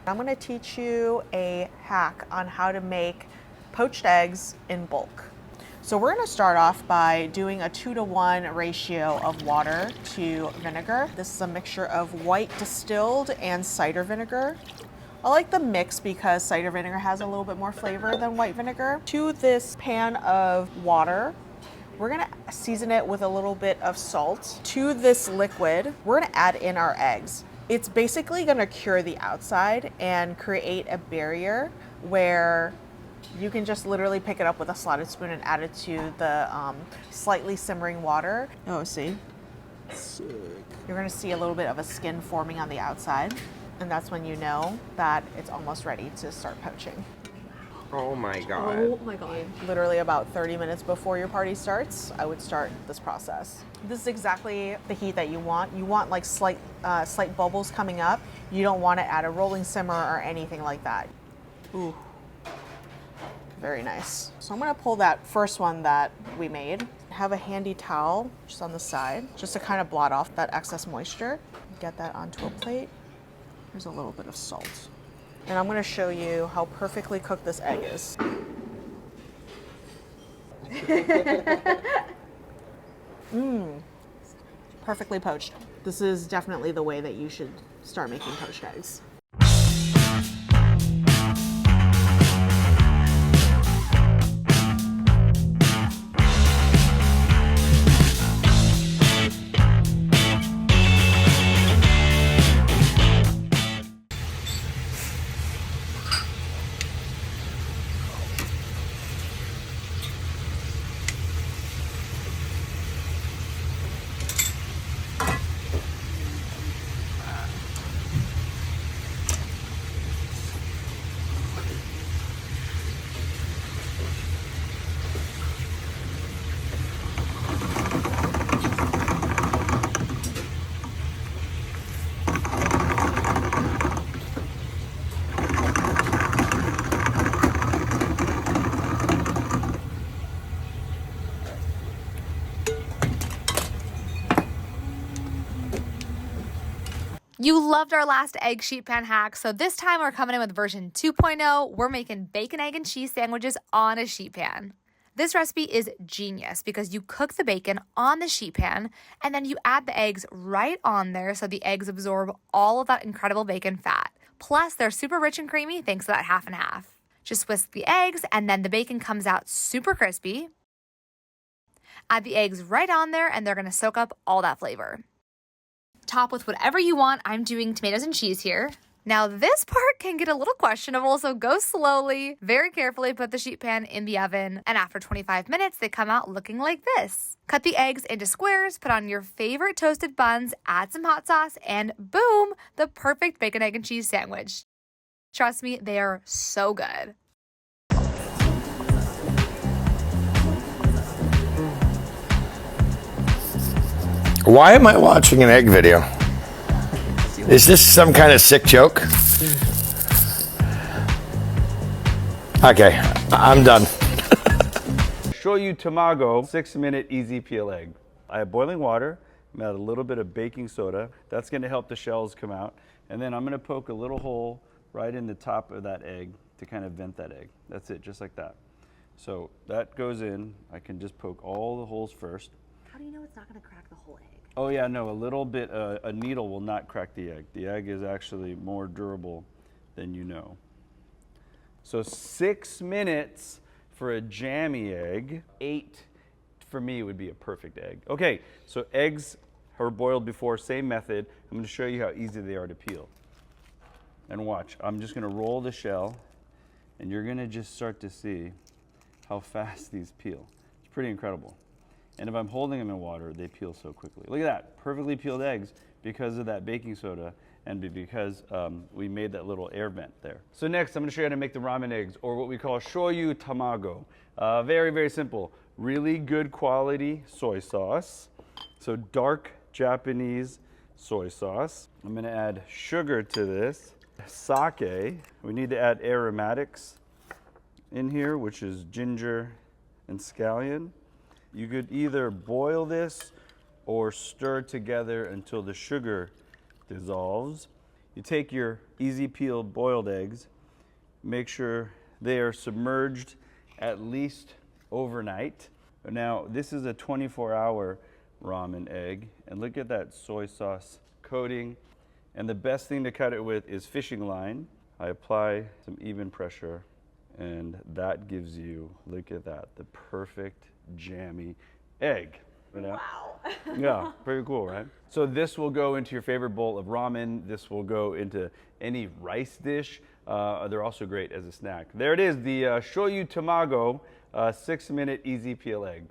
I'm gonna teach you a hack on how to make poached eggs in bulk. So we're gonna start off by doing a 2-to-1 ratio of water to vinegar. This is a mixture of white distilled and cider vinegar. I like the mix because cider vinegar has a little bit more flavor than white vinegar. To this pan of water, we're gonna season it with a little bit of salt. To this liquid, we're gonna add in our eggs. It's basically gonna cure the outside and create a barrier where you can just literally pick it up with a slotted spoon and add it to the slightly simmering water. Oh, see? Sick. You're gonna see a little bit of a skin forming on the outside, and that's when you know that it's almost ready to start poaching. Oh my God. Oh my God. Literally about 30 minutes before your party starts, I would start this process. This is exactly the heat that you want. You want like slight bubbles coming up. You don't want it at a rolling simmer or anything like that. Ooh, very nice. So I'm gonna pull that first one that we made. Have a handy towel just on the side, just to kind of blot off that excess moisture. Get that onto a plate. There's a little bit of salt. And I'm gonna show you how perfectly cooked this egg is. Perfectly poached. This is definitely the way that you should start making poached eggs. You loved our last egg sheet pan hack, so this time we're coming in with version 2.0. We're making bacon, egg, and cheese sandwiches on a sheet pan. This recipe is genius because you cook the bacon on the sheet pan and then you add the eggs right on there so the eggs absorb all of that incredible bacon fat. Plus, they're super rich and creamy thanks to that half and half. Just whisk the eggs and then the bacon comes out super crispy. Add the eggs right on there and they're gonna soak up all that flavor. Top with whatever you want. I'm doing tomatoes and cheese here. Now this part can get a little questionable, so go slowly, very carefully put the sheet pan in the oven, and after 25 minutes, they come out looking like this. Cut the eggs into squares, put on your favorite toasted buns, add some hot sauce, and boom, the perfect bacon, egg, and cheese sandwich. Trust me, they are so good. Why am I watching an egg video? Is this some kind of sick joke? Okay, I'm done. Show you tamago, 6-minute easy peel egg. I have boiling water, I'm add a little bit of baking soda. That's gonna help the shells come out. And then I'm gonna poke a little hole right in the top of that egg to kind of vent that egg. That's it, just like that. So that goes in. I can just poke all the holes first. How do you know it's not gonna crack the whole egg? Oh yeah, no, a little bit, a needle will not crack the egg. The egg is actually more durable than you know. So 6 minutes for a jammy egg. 8 for me would be a perfect egg. Okay, so eggs are boiled before, same method. I'm gonna show you how easy they are to peel. And watch, I'm just gonna roll the shell and you're gonna just start to see how fast these peel. It's pretty incredible. And if I'm holding them in water, they peel so quickly. Look at that, perfectly peeled eggs because of that baking soda and because we made that little air vent there. So next, I'm gonna show you how to make the ramen eggs, or what we call shoyu tamago. Very, very simple. Really good quality soy sauce. So dark Japanese soy sauce. I'm gonna add sugar to this. Sake. We need to add aromatics in here, which is ginger and scallion. You could either boil this or stir together until the sugar dissolves. You take your easy peeled boiled eggs, make sure they are submerged at least overnight. Now, this is a 24-hour ramen egg, and look at that soy sauce coating. And the best thing to cut it with is fishing line. I apply some even pressure, and that gives you, look at that, the perfect jammy egg. You know? Wow. Yeah, pretty cool, right? So this will go into your favorite bowl of ramen. This will go into any rice dish. They're also great as a snack. There it is, the shoyu tamago 6-minute easy peel egg.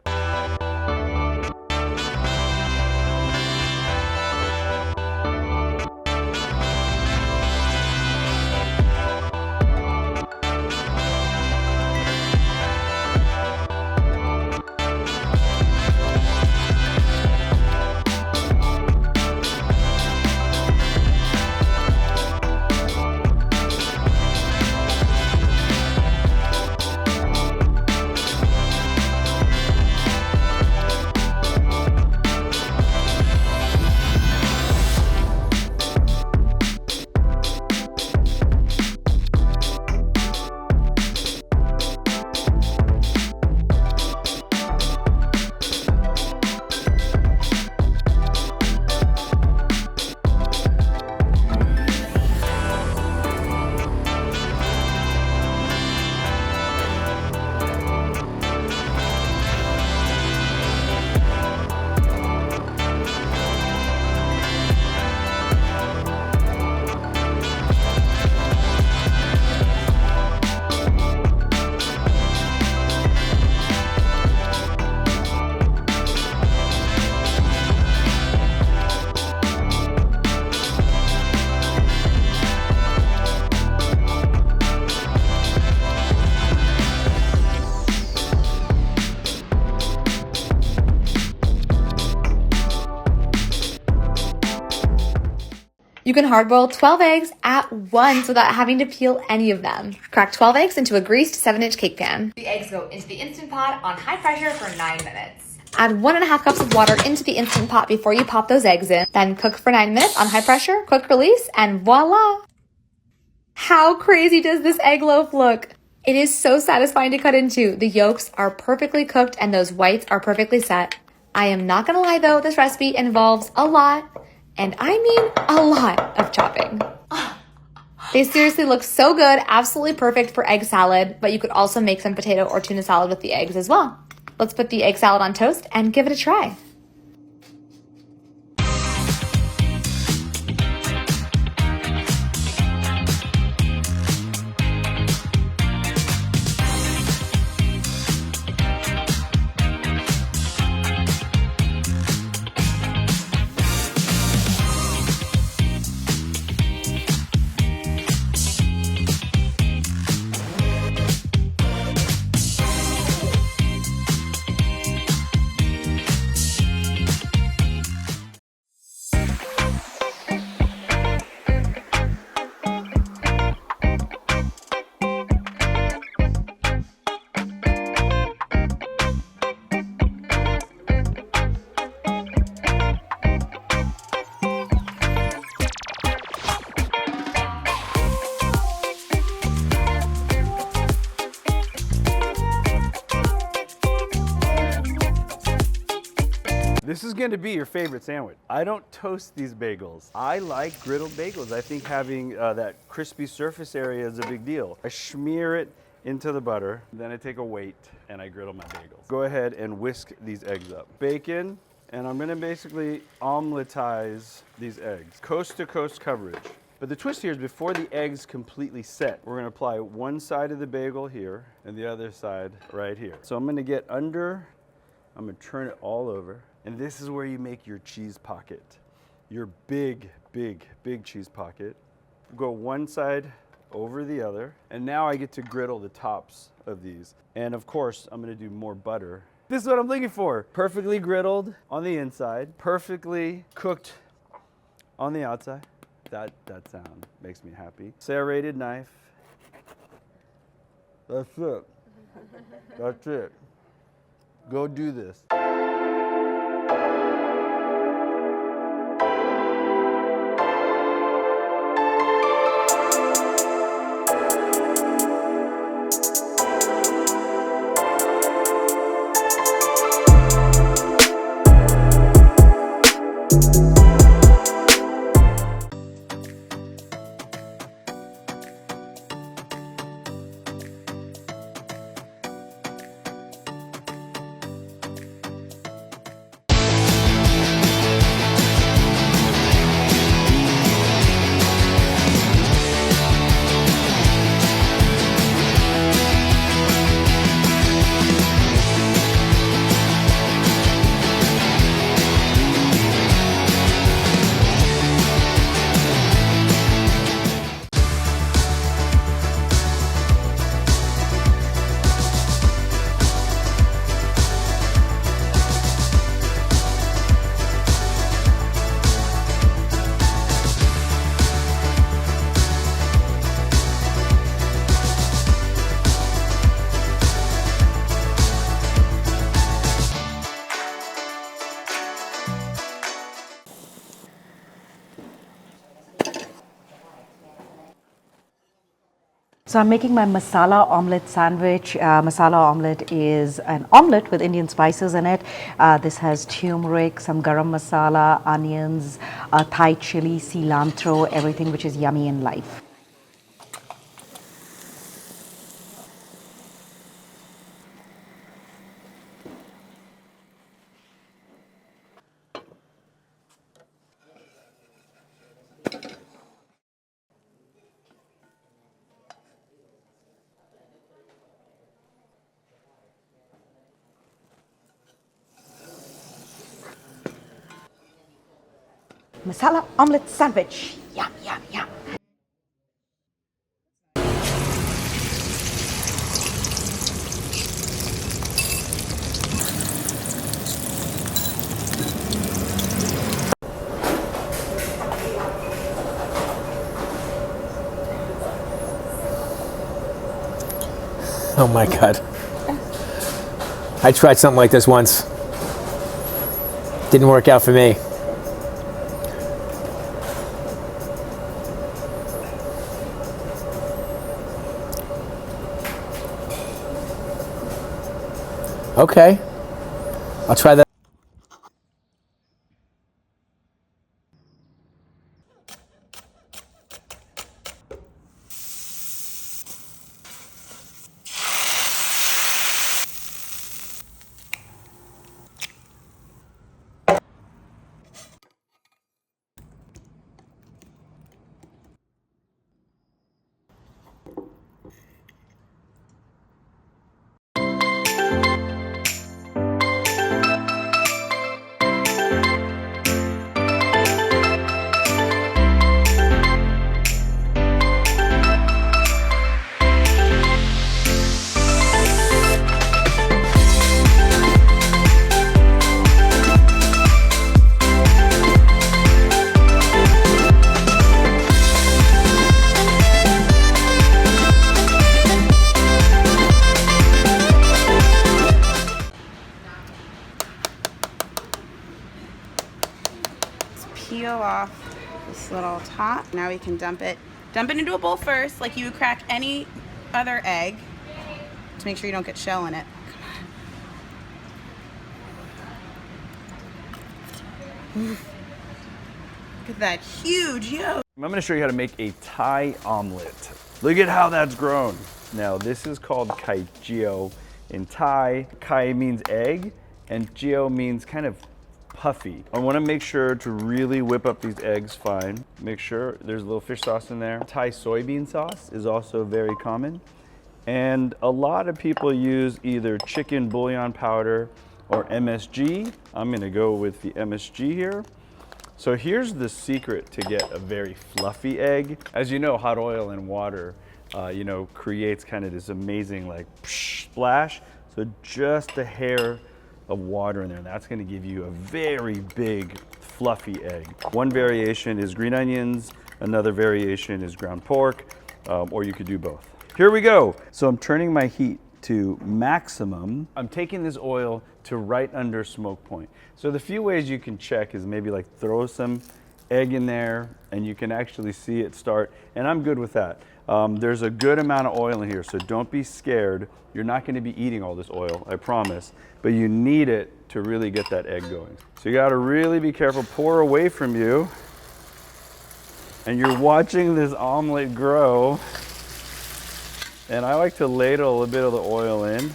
You can hard-boil 12 eggs at once without having to peel any of them. Crack 12 eggs into a greased 7-inch cake pan. The eggs go into the Instant Pot on high pressure for 9 minutes. Add 1.5 cups of water into the Instant Pot before you pop those eggs in. Then cook for 9 minutes on high pressure, quick release, and voila! How crazy does this egg loaf look? It is so satisfying to cut into. The yolks are perfectly cooked and those whites are perfectly set. I am not gonna lie though, this recipe involves a lot, and I mean a lot of chopping. They seriously look so good, absolutely perfect for egg salad, but you could also make some potato or tuna salad with the eggs as well. Let's put the egg salad on toast and give it a try. This is going to be your favorite sandwich. I don't toast these bagels. I like griddled bagels. I think having that crispy surface area is a big deal. I smear it into the butter, then I take a weight and I griddle my bagels. Go ahead and whisk these eggs up. Bacon, and I'm going to basically omeletize these eggs. Coast to coast coverage. But the twist here is before the eggs completely set, we're going to apply one side of the bagel here and the other side right here. So I'm going to get under, I'm going to turn it all over. And this is where you make your cheese pocket. Your big, big, big cheese pocket. Go one side over the other. And now I get to griddle the tops of these. And of course, I'm gonna do more butter. This is what I'm looking for. Perfectly griddled on the inside, perfectly cooked on the outside. That sound makes me happy. Serrated knife. That's it. That's it. Go do this. So I'm making my masala omelette sandwich. Masala omelette is an omelette with Indian spices in it. This has turmeric, some garam masala, onions, Thai chili, cilantro, everything which is yummy in life. Masala omelette sandwich. Yum, yum, yum. Oh my God. I tried something like this once. Didn't work out for me. Okay, I'll try that. Peel off this little top. Now we can dump it into a bowl first, like you would crack any other egg, to make sure you don't get shell in it. Look at that huge yolk. I'm going to show you how to make a Thai omelet. Look at how that's grown. Now this is called kai geo in Thai. Kai means egg and geo means kind of puffy. I want to make sure to really whip up these eggs fine. Make sure there's a little fish sauce in there. Thai soybean sauce is also very common. And a lot of people use either chicken bouillon powder or MSG. I'm going to go with the MSG here. So here's the secret to get a very fluffy egg. As you know, hot oil and water, creates kind of this amazing like splash. So just a hair of water in there. That's going to give you a very big, fluffy egg. One variation is green onions. Another variation is ground pork, or you could do both. Here we go. So I'm turning my heat to maximum. I'm taking this oil to right under smoke point. So the few ways you can check is maybe like throw some egg in there and you can actually see it start, and I'm good with that. There's a good amount of oil in here, so don't be scared. You're not going to be eating all this oil, I promise, but you need it to really get that egg going. So you got to really be careful. Pour away from you, and you're watching this omelet grow. And I like to ladle a bit of the oil in,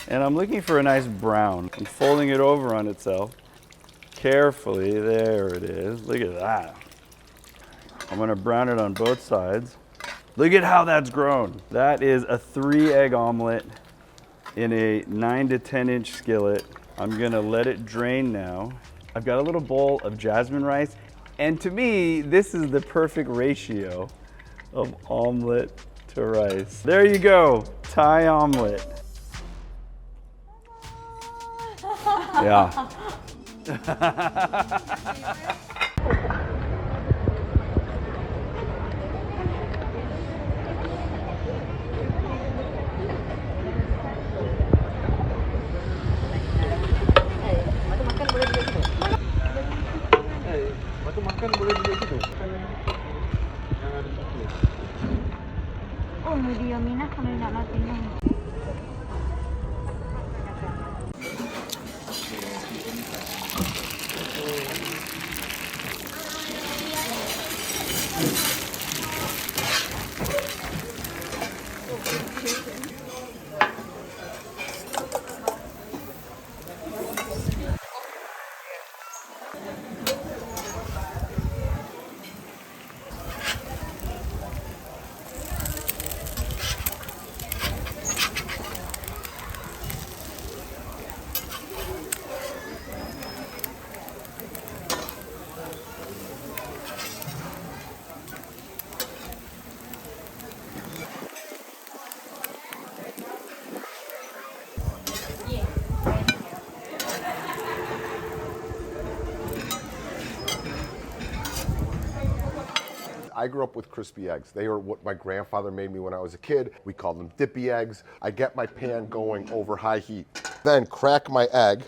and I'm looking for a nice brown. I'm folding it over on itself carefully. There it is. Look at that. I'm going to brown it on both sides. Look at how that's grown. That is a 3-egg omelet in a 9 to 10 inch skillet. I'm gonna let it drain now. I've got a little bowl of jasmine rice, and to me, this is the perfect ratio of omelet to rice. There you go, Thai omelet. Yeah. I grew up with crispy eggs. They are what my grandfather made me when I was a kid. We called them Dippy eggs. I get my pan going over high heat. Then crack my egg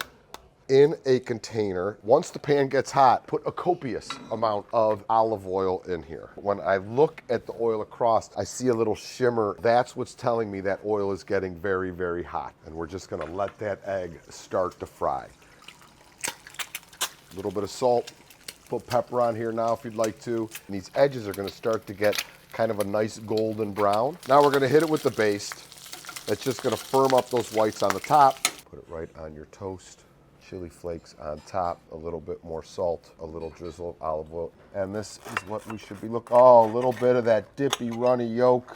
in a container. Once the pan gets hot, put a copious amount of olive oil in here. When I look at the oil across, I see a little shimmer. That's what's telling me that oil is getting very, very hot. And we're just gonna let that egg start to fry. A little bit of salt. Put pepper on here now if you'd like to. And these edges are gonna start to get kind of a nice golden brown. Now we're gonna hit it with the baste. That's just gonna firm up those whites on the top. Put it right on your toast. Chili flakes on top, a little bit more salt, a little drizzle of olive oil. And this is what we should be looking, oh, a little bit of that dippy runny yolk.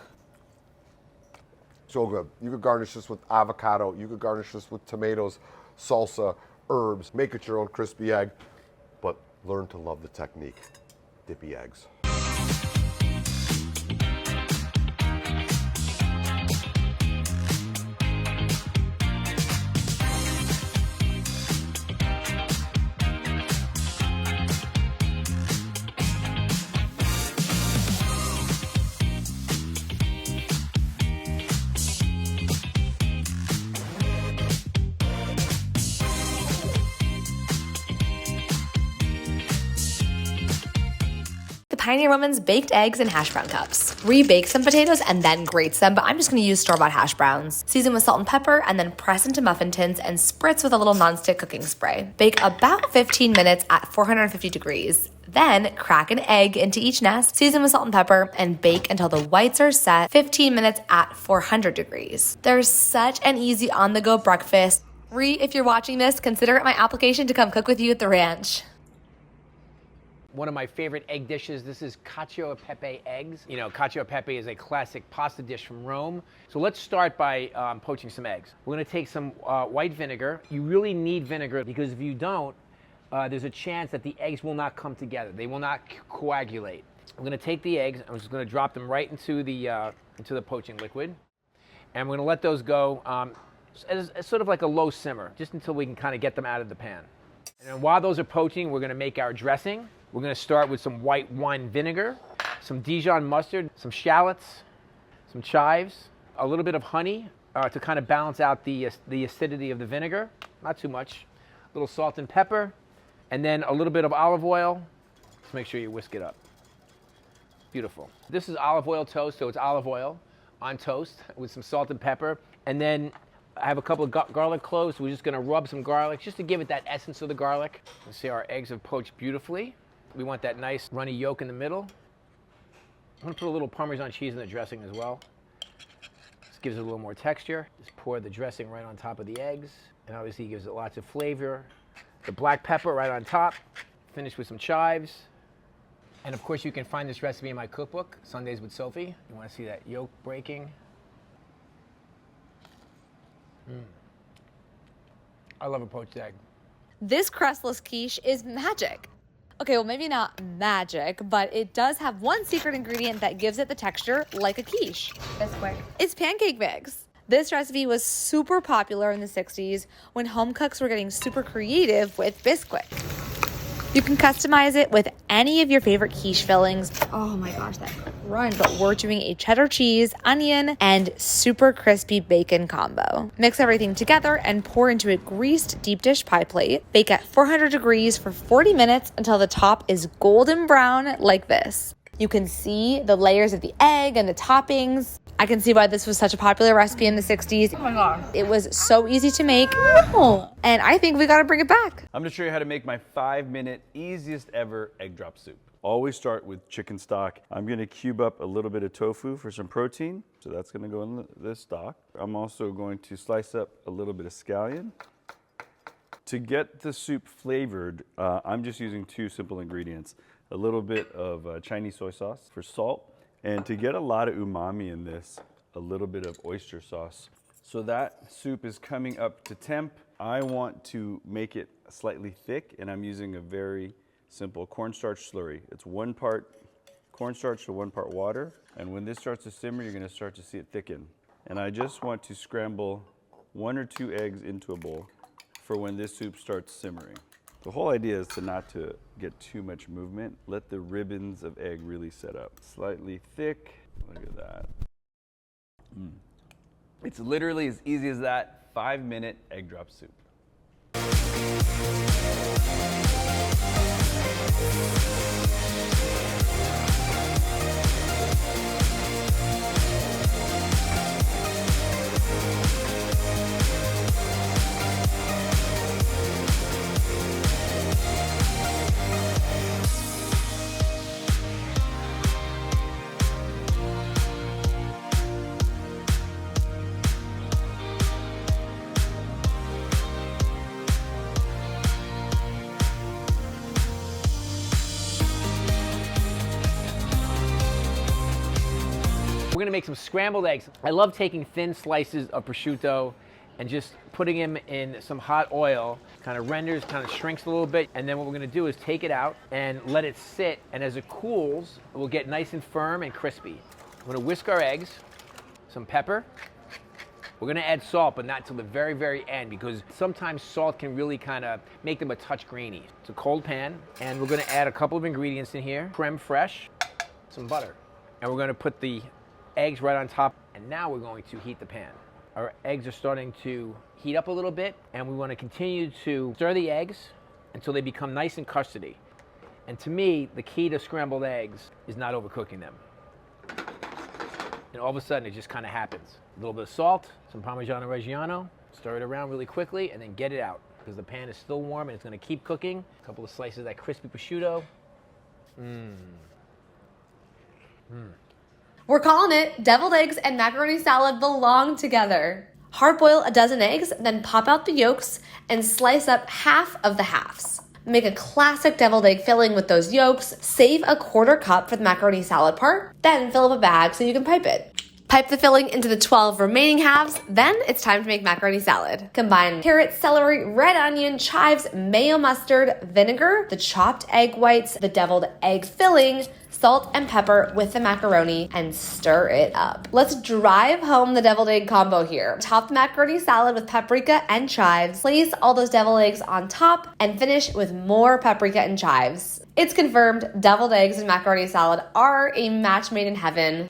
So good. You could garnish this with avocado. You could garnish this with tomatoes, salsa, herbs. Make it your own crispy egg, but learn to love the technique. Dippy eggs. Pioneer Woman's baked eggs in hash brown cups. Rebake some potatoes and then grate them, but I'm just gonna use store-bought hash browns. Season with salt and pepper and then press into muffin tins and spritz with a little nonstick cooking spray. Bake about 15 minutes at 450 degrees. Then crack an egg into each nest, season with salt and pepper, and bake until the whites are set 15 minutes at 400 degrees. There's such an easy on-the-go breakfast. Ree, if you're watching this, consider it my application to come cook with you at the ranch. One of my favorite egg dishes, this is cacio e pepe eggs. You know, cacio e pepe is a classic pasta dish from Rome. So let's start by poaching some eggs. We're gonna take some white vinegar. You really need vinegar because if you don't, there's a chance that the eggs will not come together. They will not coagulate. I'm gonna take the eggs, I'm just gonna drop them right into the poaching liquid. And we're gonna let those go as sort of like a low simmer, just until we can kind of get them out of the pan. And then while those are poaching, we're gonna make our dressing. We're gonna start with some white wine vinegar, some Dijon mustard, some shallots, some chives, a little bit of honey to kind of balance out the acidity of the vinegar, not too much. A little salt and pepper, and then a little bit of olive oil. Just make sure you whisk it up. Beautiful. This is olive oil toast, so it's olive oil on toast with some salt and pepper. And then I have a couple of garlic cloves. So we're just gonna rub some garlic just to give it that essence of the garlic. You see our eggs have poached beautifully. We want that nice runny yolk in the middle. I'm gonna put a little Parmesan cheese in the dressing as well. This gives it a little more texture. Just pour the dressing right on top of the eggs. And obviously gives it lots of flavor. The black pepper right on top. Finish with some chives. And of course you can find this recipe in my cookbook, Sundays with Sophie. You wanna see that yolk breaking. I love a poached egg. This crustless quiche is magic. Okay, well maybe not magic, but it does have one secret ingredient that gives it the texture like a quiche. Bisquick. It's pancake mix. This recipe was super popular in the 60s when home cooks were getting super creative with Bisquick. You can customize it with any of your favorite quiche fillings. Oh my gosh, that crunch. But we're doing a cheddar cheese, onion, and super crispy bacon combo. Mix everything together and pour into a greased deep dish pie plate. Bake at 400 degrees for 40 minutes until the top is golden brown like this. You can see the layers of the egg and the toppings. I can see why this was such a popular recipe in the 60s. Oh my God. It was so easy to make. And I think we gotta bring it back. I'm gonna show you how to make my 5-minute easiest ever egg drop soup. Always start with chicken stock. I'm gonna cube up a little bit of tofu for some protein. So that's gonna go in this stock. I'm also going to slice up a little bit of scallion. To get the soup flavored, I'm just using 2 simple ingredients. A little bit of Chinese soy sauce for salt. And to get a lot of umami in this, a little bit of oyster sauce. So that soup is coming up to temp. I want to make it slightly thick, and I'm using a very simple cornstarch slurry. It's 1 part cornstarch to 1 part water. And when this starts to simmer, you're gonna start to see it thicken. And I just want to scramble 1 or 2 eggs into a bowl for when this soup starts simmering. The whole idea is not to get too much movement. Let the ribbons of egg really set up. Slightly thick, look at that. It's literally as easy as that, 5-minute egg drop soup. We're gonna make some scrambled eggs. I love taking thin slices of prosciutto and just putting them in some hot oil, kind of renders, kind of shrinks a little bit. And then what we're gonna do is take it out and let it sit. And as it cools, it will get nice and firm and crispy. I'm gonna whisk our eggs, some pepper. We're gonna add salt, but not till the very, very end, because sometimes salt can really kind of make them a touch grainy. It's a cold pan, and we're gonna add a couple of ingredients in here. Creme fraiche, some butter. And we're gonna put the eggs right on top, and now we're going to heat the pan. Our eggs are starting to heat up a little bit, and we want to continue to stir the eggs until they become nice and custardy. And to me, the key to scrambled eggs is not overcooking them. And all of a sudden, it just kind of happens. A little bit of salt, some Parmigiano Reggiano, stir it around really quickly, and then get it out, because the pan is still warm and it's going to keep cooking. A couple of slices of that crispy prosciutto. We're calling it deviled eggs and macaroni salad belong together. Hard boil a dozen eggs, then pop out the yolks and slice up half of the halves. Make a classic deviled egg filling with those yolks, save a 1/4 cup for the macaroni salad part, then fill up a bag so you can pipe it. Pipe the filling into the 12 remaining halves, then it's time to make macaroni salad. Combine carrot, celery, red onion, chives, mayo mustard, vinegar, the chopped egg whites, the deviled egg filling, salt and pepper with the macaroni, and stir it up. Let's drive home the deviled egg combo here. Top the macaroni salad with paprika and chives, place all those deviled eggs on top, and finish with more paprika and chives. It's confirmed, deviled eggs and macaroni salad are a match made in heaven.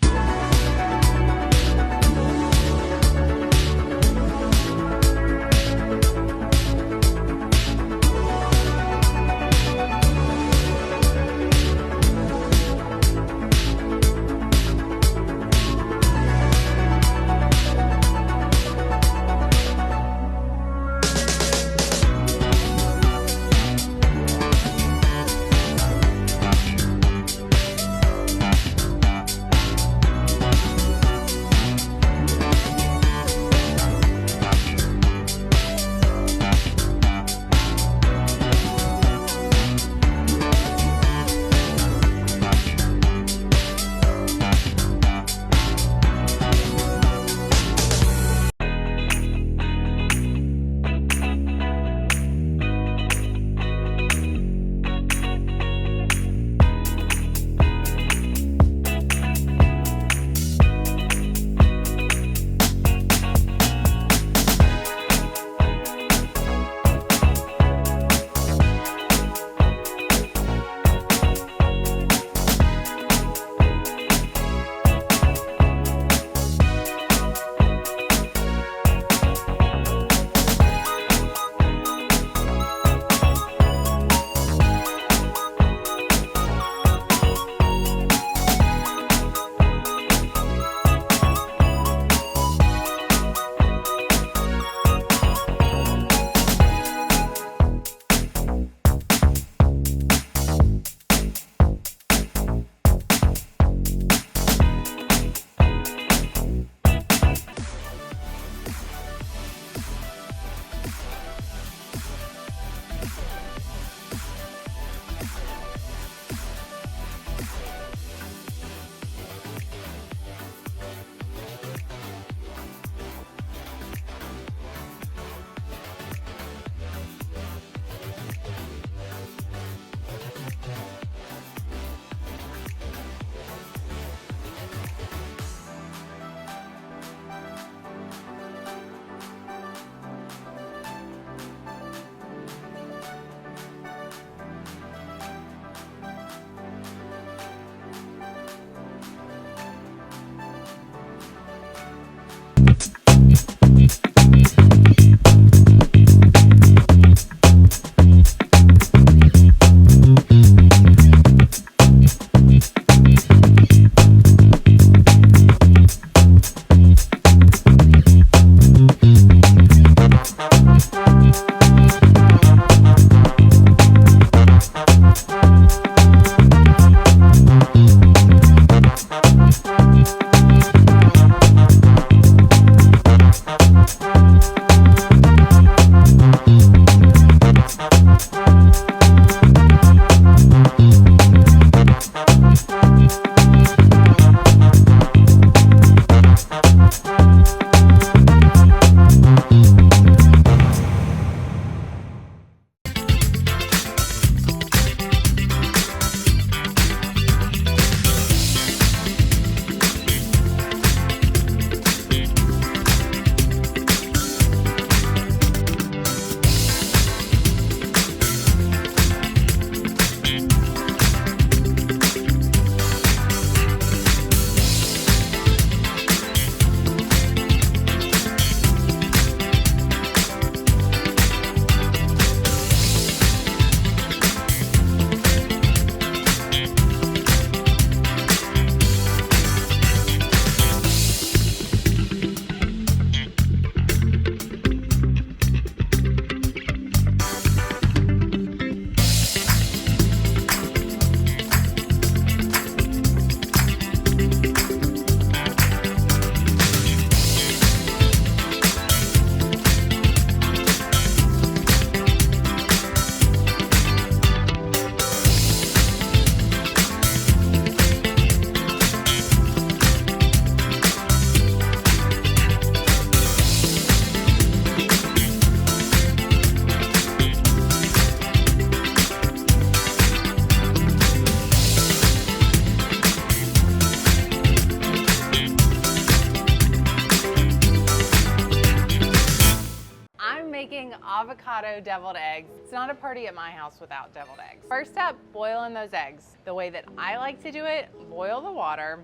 avocado deviled eggs. It's not a party at my house without deviled eggs. First step, boiling those eggs. The way that I like to do it, boil the water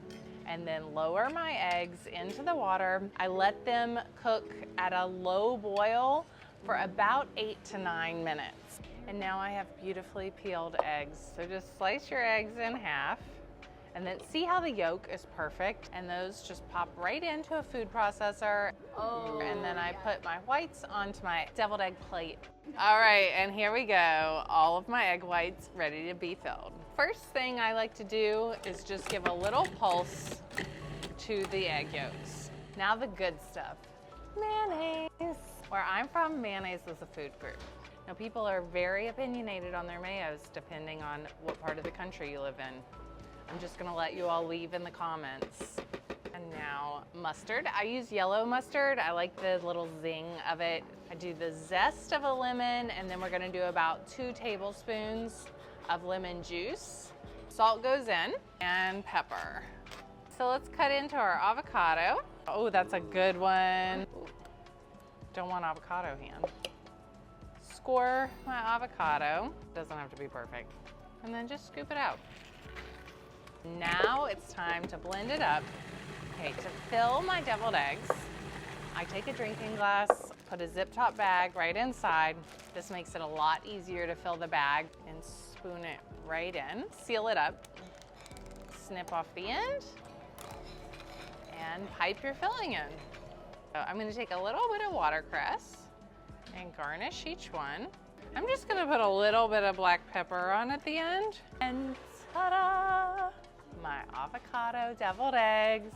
and then lower my eggs into the water. I let them cook at a low boil for about 8 to 9 minutes. And now I have beautifully peeled eggs. So just slice your eggs in half and then see how the yolk is perfect. And those just pop right into a food processor. Oh, and then I put my whites onto my deviled egg plate. All right, and here we go. All of my egg whites ready to be filled. First thing I like to do is just give a little pulse to the egg yolks. Now the good stuff, mayonnaise. Where I'm from, mayonnaise is a food group. Now people are very opinionated on their mayos depending on what part of the country you live in. I'm just gonna let you all leave in the comments. And now mustard. I use yellow mustard. I like the little zing of it. I do the zest of a lemon, and then we're gonna do about 2 tablespoons of lemon juice. Salt goes in, and pepper. So let's cut into our avocado. Oh, that's a good one. Don't want avocado hand. Score my avocado. Doesn't have to be perfect. And then just scoop it out. Now it's time to blend it up. Okay, to fill my deviled eggs, I take a drinking glass, put a zip top bag right inside. This makes it a lot easier to fill the bag, and spoon it right in. Seal it up, snip off the end, and pipe your filling in. So I'm gonna take a little bit of watercress and garnish each one. I'm just gonna put a little bit of black pepper on at the end, and ta-da! My avocado deviled eggs.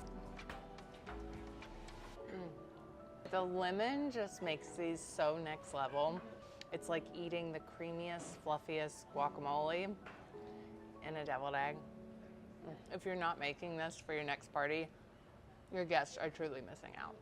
The lemon just makes these so next level. It's like eating the creamiest, fluffiest guacamole in a deviled egg. If you're not making this for your next party, your guests are truly missing out.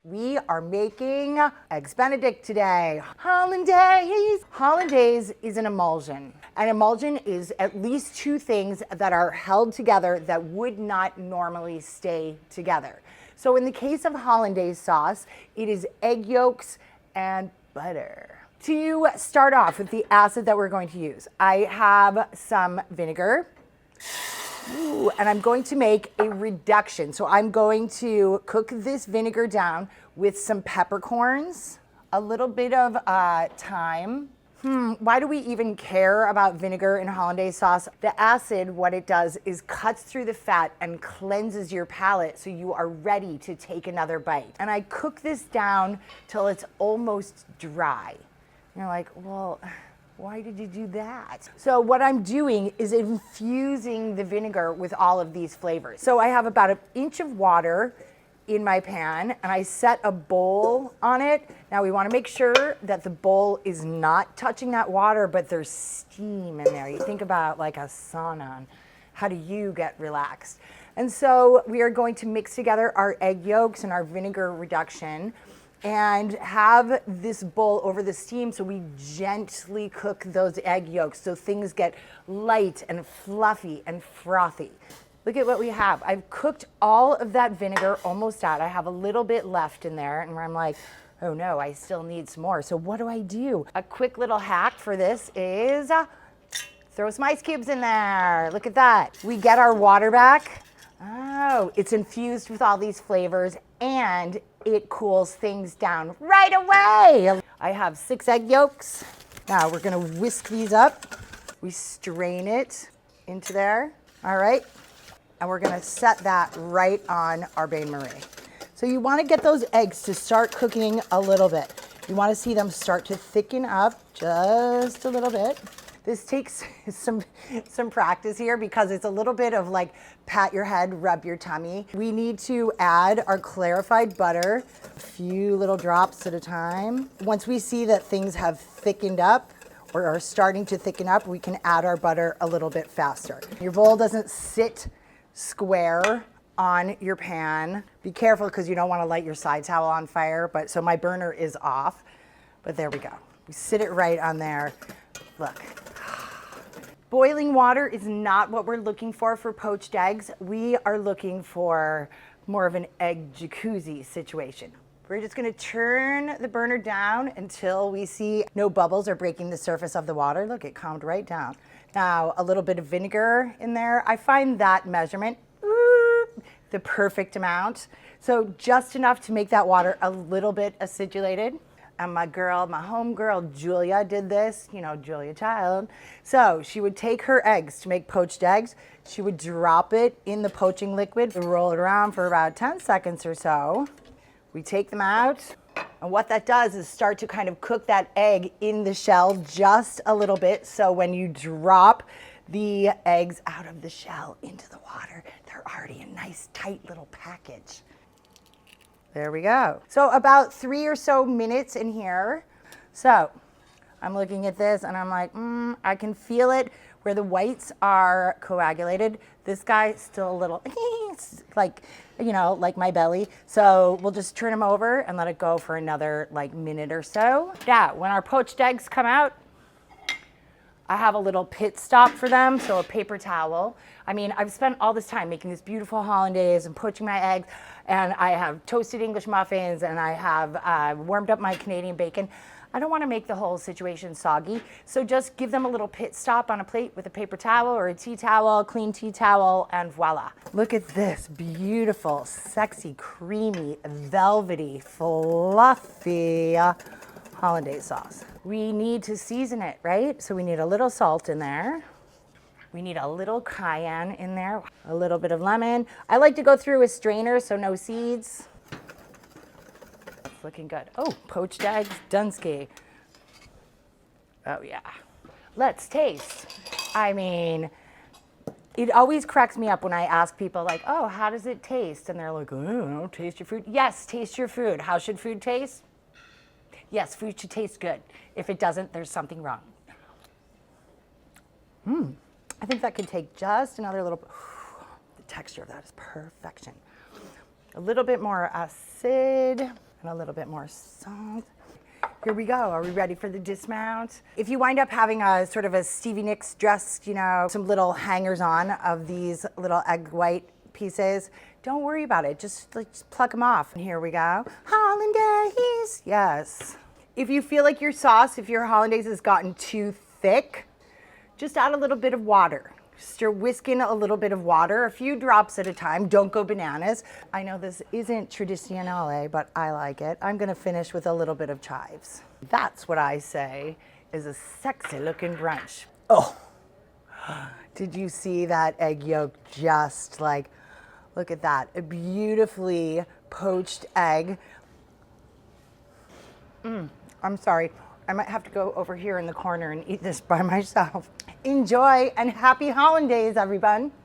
We are making Eggs Benedict today. Hollandaise. Hollandaise is an emulsion. An emulsion is at least 2 things that are held together that would not normally stay together. So in the case of hollandaise sauce, it is egg yolks and butter. To start off with the acid that we're going to use, I have some vinegar. Ooh, and I'm going to make a reduction. So I'm going to cook this vinegar down with some peppercorns, a little bit of thyme. Why do we even care about vinegar in hollandaise sauce? The acid, what it does is cuts through the fat and cleanses your palate so you are ready to take another bite. And I cook this down till it's almost dry. And you're like, well, why did you do that? So what I'm doing is infusing the vinegar with all of these flavors. So I have about 1 inch of water in my pan, and I set a bowl on it. Now we want to make sure that the bowl is not touching that water, but there's steam in there. You think about like a sauna, and how do you get relaxed? And so we are going to mix together our egg yolks and our vinegar reduction and have this bowl over the steam, so we gently cook those egg yolks so things get light and fluffy and frothy. Look at what we have. I've cooked all of that vinegar almost out. I have a little bit left in there, and I'm like, oh no, I still need some more. So what do? A quick little hack for this is throw some ice cubes in there. Look at that. We get our water back. Oh, it's infused with all these flavors, and it cools things down right away. I have 6 egg yolks. Now we're gonna whisk these up. We strain it into there, all right? And we're gonna set that right on our bain-marie. So you wanna get those eggs to start cooking a little bit. You wanna see them start to thicken up just a little bit. This takes some practice here because it's a little bit of like pat your head, rub your tummy. We need to add our clarified butter, a few little drops at a time. Once we see that things have thickened up or are starting to thicken up, we can add our butter a little bit faster. Your bowl doesn't sit square on your pan. Be careful because you don't want to light your side towel on fire, but so my burner is off, but there we go. We sit it right on there. Look. Boiling water is not what we're looking for poached eggs. We are looking for more of an egg jacuzzi situation. We're just gonna turn the burner down until we see no bubbles are breaking the surface of the water. Look, it calmed right down. Now, a little bit of vinegar in there. I find that measurement the perfect amount. So just enough to make that water a little bit acidulated. And my home girl, Julia, did this, you know, Julia Child. So she would take her eggs to make poached eggs. She would drop it in the poaching liquid, roll it around for about 10 seconds or so. We take them out. And what that does is start to kind of cook that egg in the shell just a little bit. So when you drop the eggs out of the shell into the water, they're already a nice tight little package. There we go. So about 3 or so minutes in here. So I'm looking at this and I'm like, I can feel it where the whites are coagulated. This guy is still a little, like, you know, like my belly. So we'll just turn him over and let it go for another like minute or so. Yeah, when our poached eggs come out, I have a little pit stop for them, so a paper towel. I mean, I've spent all this time making this beautiful hollandaise and poaching my eggs, and I have toasted English muffins, and I have warmed up my Canadian bacon. I don't want to make the whole situation soggy, so just give them a little pit stop on a plate with a paper towel or a tea towel, clean tea towel, and voila. Look at this beautiful, sexy, creamy, velvety, fluffy hollandaise sauce. We need to season it, right? So we need a little salt in there. We need a little cayenne in there, a little bit of lemon. I like to go through a strainer so no seeds. It's looking good. Oh, poached eggs, Dunsky. Oh yeah. Let's taste. I mean, it always cracks me up when I ask people like, oh, how does it taste? And they're like, oh, taste your food. Yes, taste your food. How should food taste? Yes, food should taste good. If it doesn't, there's something wrong. I think that could take just another little, the texture of that is perfection. A little bit more acid and a little bit more salt. Here we go. Are we ready for the dismount? If you wind up having a sort of a Stevie Nicks dress, you know, some little hangers on of these little egg white pieces, don't worry about it. Just pluck them off. And here we go. Hollandaise. Yes. If you feel like your sauce, if your hollandaise has gotten too thick, just add a little bit of water. Stir, whisk in a little bit of water, a few drops at a time. Don't go bananas. I know this isn't traditionale, but I like it. I'm gonna finish with a little bit of chives. That's what I say is a sexy looking brunch. Oh, did you see that egg yolk just like, look at that, a beautifully poached egg. I'm sorry, I might have to go over here in the corner and eat this by myself. Enjoy and happy hollandaise, everyone.